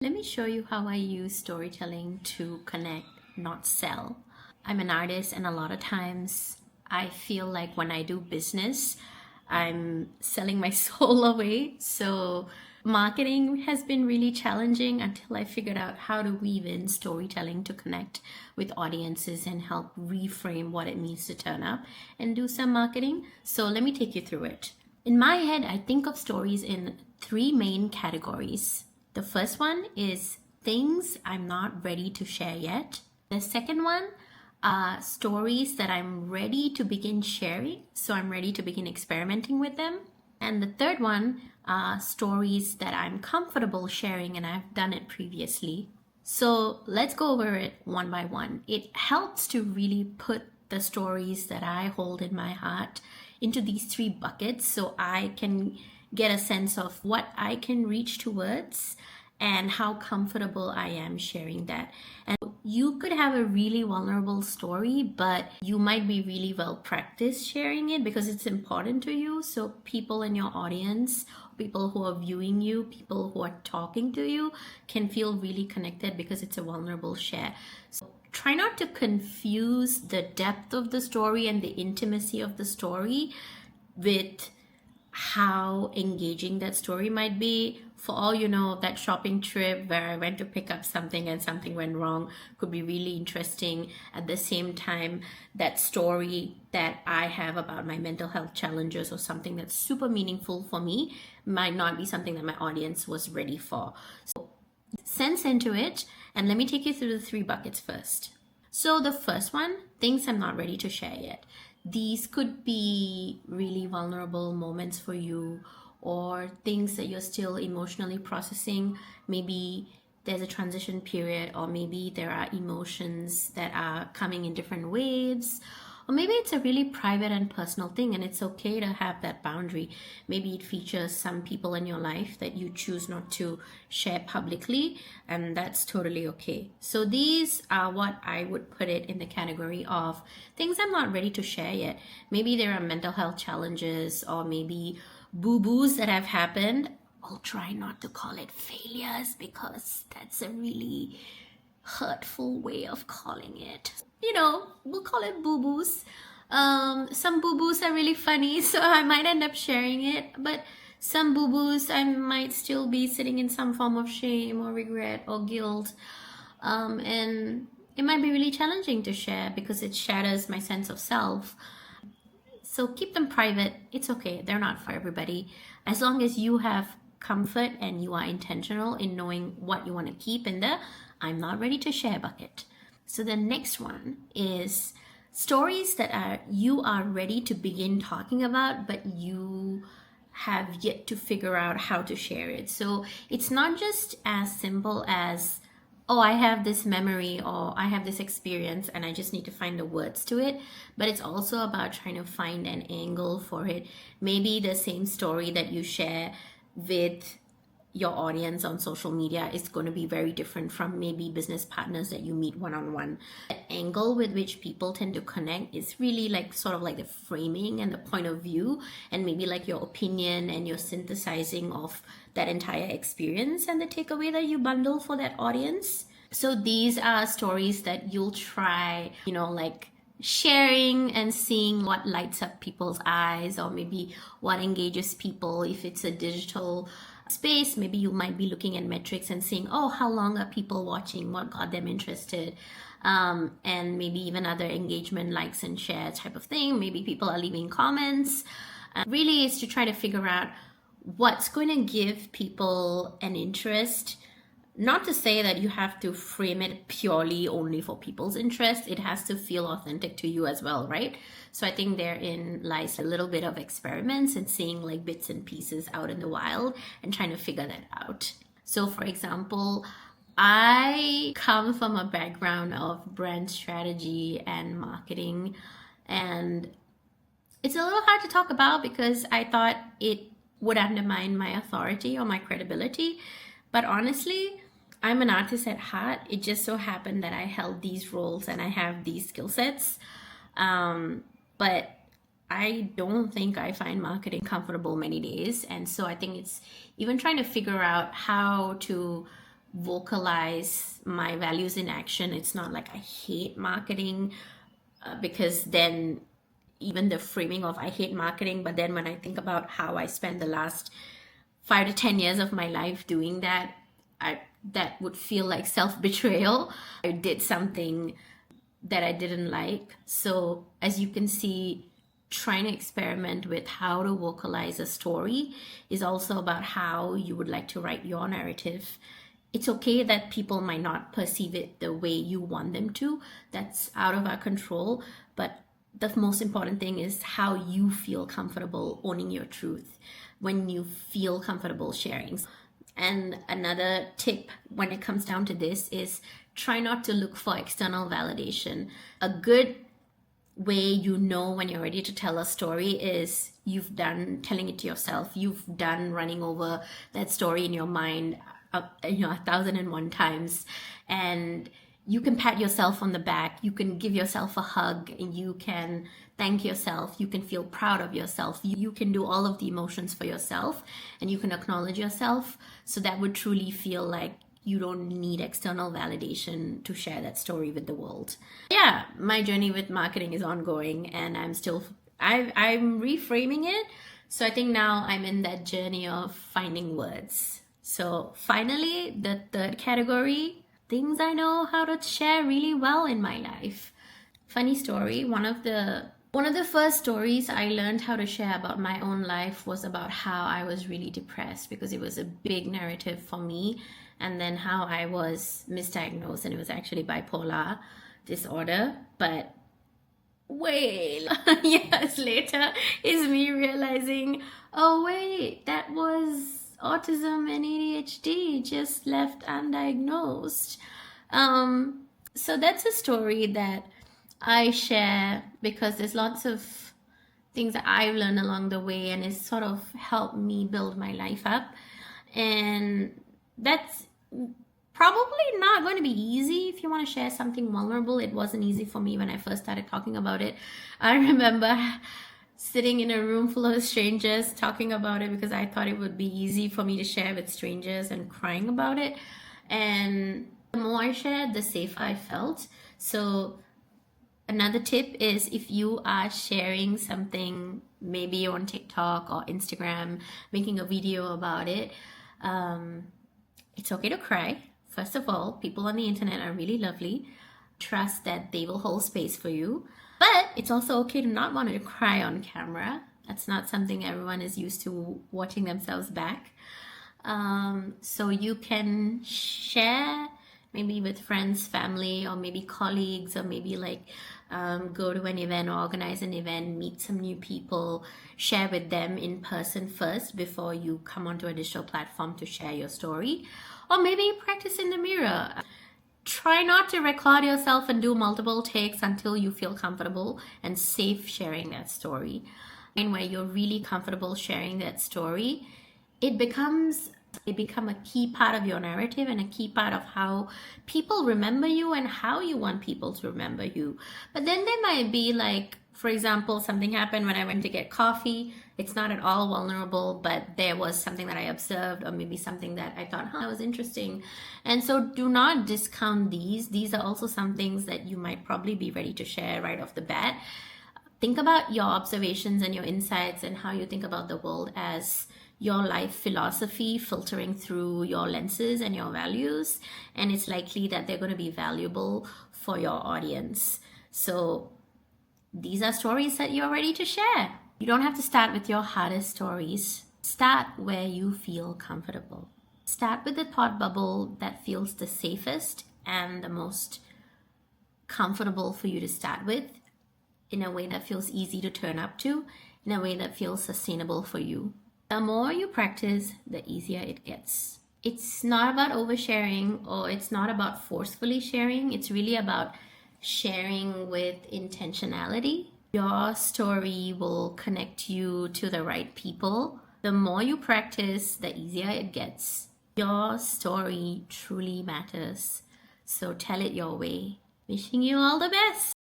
Let me show you how I use storytelling to connect, not sell. I'm an artist, and a lot of times I feel like when I do business, I'm selling my soul away. So marketing has been really challenging until I figured out how to weave in storytelling to connect with audiences and help reframe what it means to turn up and do some marketing. So let me take you through it. In my head, I think of stories in three main categories. The first one is things I'm not ready to share yet. The second one are stories that I'm ready to begin sharing, so I'm ready to begin experimenting with them. And the third one are stories that I'm comfortable sharing and I've done it previously. So let's go over it one by one. It helps to really put the stories that I hold in my heart into these three buckets so I can get a sense of what I can reach towards and how comfortable I am sharing that. And you could have a really vulnerable story, but you might be really well practiced sharing it because it's important to you. So people in your audience, people who are viewing you, people who are talking to you can feel really connected because it's a vulnerable share. So try not to confuse the depth of the story and the intimacy of the story with how engaging that story might be. For all you know, that shopping trip where I went to pick up something and something went wrong could be really interesting. At the same time, that story that I have about my mental health challenges or something that's super meaningful for me might not be something that my audience was ready for. So sense into it, and let me take you through the three buckets first. So the first one, things I'm not ready to share yet. These could be really vulnerable moments for you or things that you're still emotionally processing. Maybe there's a transition period, or maybe there are emotions that are coming in different waves, or maybe it's a really private and personal thing and it's okay to have that boundary. Maybe it features some people in your life that you choose not to share publicly, and that's totally okay. So these are what I would put it in the category of things I'm not ready to share yet. Maybe there are mental health challenges, or maybe boo-boos that have happened. I'll try not to call it failures because that's a really hurtful way of calling it. We'll call it boo-boos. Some boo-boos are really funny, so I might end up sharing it, but some boo-boos I might still be sitting in some form of shame or regret or guilt, and it might be really challenging to share because it shatters my sense of self. So keep them private. It's okay. They're not for everybody. As long as you have comfort and you are intentional in knowing what you want to keep in the I'm not ready to share bucket. So the next one is stories that you are ready to begin talking about, but you have yet to figure out how to share it. So it's not just as simple as, oh, I have this memory or I have this experience and I just need to find the words to it. But it's also about trying to find an angle for it. Maybe the same story that you share with your audience on social media is going to be very different from maybe business partners that you meet one-on-one. The angle with which people tend to connect is really like sort of like the framing and the point of view, and maybe like your opinion and your synthesizing of that entire experience and the takeaway that you bundle for that audience. So these are stories that you'll try, like sharing and seeing what lights up people's eyes, or maybe what engages people. If it's a digital space, maybe you might be looking at metrics and seeing, oh, how long are people watching, what got them interested, and maybe even other engagement, likes and share type of thing. Maybe people are leaving comments. Really is to try to figure out what's going to give people an interest. Not to say that you have to frame it purely only for people's interest. It has to feel authentic to you as well, right? So I think therein lies a little bit of experiments and seeing like bits and pieces out in the wild and trying to figure that out. So for example, I come from a background of brand strategy and marketing, and it's a little hard to talk about because I thought it would undermine my authority or my credibility. But honestly, I'm an artist at heart. It just so happened that I held these roles and I have these skill sets. But I don't think I find marketing comfortable many days. And so I think it's even trying to figure out how to vocalize my values in action. It's not like I hate marketing, because then even the framing of I hate marketing, but then when I think about how I spent the last 5 to 10 years of my life doing that, that would feel like self-betrayal. I did something that I didn't like. So as you can see, trying to experiment with how to vocalize a story is also about how you would like to write your narrative. It's okay that people might not perceive it the way you want them to. That's out of our control. But the most important thing is how you feel comfortable owning your truth, when you feel comfortable sharing. And another tip when it comes down to this is try not to look for external validation. A good way you know when you're ready to tell a story is you've done telling it to yourself. You've done running over that story in your mind 1,001 times, and you can pat yourself on the back, you can give yourself a hug, and you can thank yourself, you can feel proud of yourself, you can do all of the emotions for yourself, and you can acknowledge yourself. So that would truly feel like you don't need external validation to share that story with the world. Yeah, my journey with marketing is ongoing, and I'm reframing it. So I think now I'm in that journey of finding words. So finally, the third category, things I know how to share really well in my life. Funny story, one of the first stories I learned how to share about my own life was about how I was really depressed, because it was a big narrative for me, and then how I was misdiagnosed, and it was actually bipolar disorder. But way years later is me realizing, oh wait, that was autism and ADHD just left undiagnosed. So that's a story that I share because there's lots of things that I've learned along the way, and it's sort of helped me build my life up. And that's probably not going to be easy if you want to share something vulnerable. It wasn't easy for me when I first started talking about it. I remember sitting in a room full of strangers talking about it because I thought it would be easy for me to share with strangers, and crying about it. And the more I shared, the safer I felt. So another tip is, if you are sharing something, maybe on TikTok or Instagram, making a video about it, it's okay to cry. First of all, people on the internet are really lovely. Trust that they will hold space for you. But it's also okay to not want to cry on camera. That's not something everyone is used to, watching themselves back. So you can share maybe with friends, family, or maybe colleagues, or maybe go to an event or organize an event, meet some new people, share with them in person first before you come onto a digital platform to share your story. Or maybe practice in the mirror. Try not to record yourself and do multiple takes until you feel comfortable and safe sharing that story. And where you're really comfortable sharing that story, it become a key part of your narrative and a key part of how people remember you and how you want people to remember you. But then there might be, for example, something happened when I went to get coffee. It's not at all vulnerable, but there was something that I observed, or maybe something that I thought, that was interesting. And so do not discount these. These are also some things that you might probably be ready to share right off the bat. Think about your observations and your insights and how you think about the world as your life philosophy filtering through your lenses and your values. And it's likely that they're going to be valuable for your audience. So these are stories that you're ready to share. You don't have to start with your hardest stories. Start where you feel comfortable. Start with the thought bubble that feels the safest and the most comfortable for you to start with, in a way that feels easy to turn up to, in a way that feels sustainable for you. The more you practice, the easier it gets. It's not about oversharing, or it's not about forcefully sharing. It's really about sharing with intentionality. Your story will connect you to the right people. The more you practice, the easier it gets. Your story truly matters. So tell it your way. Wishing you all the best.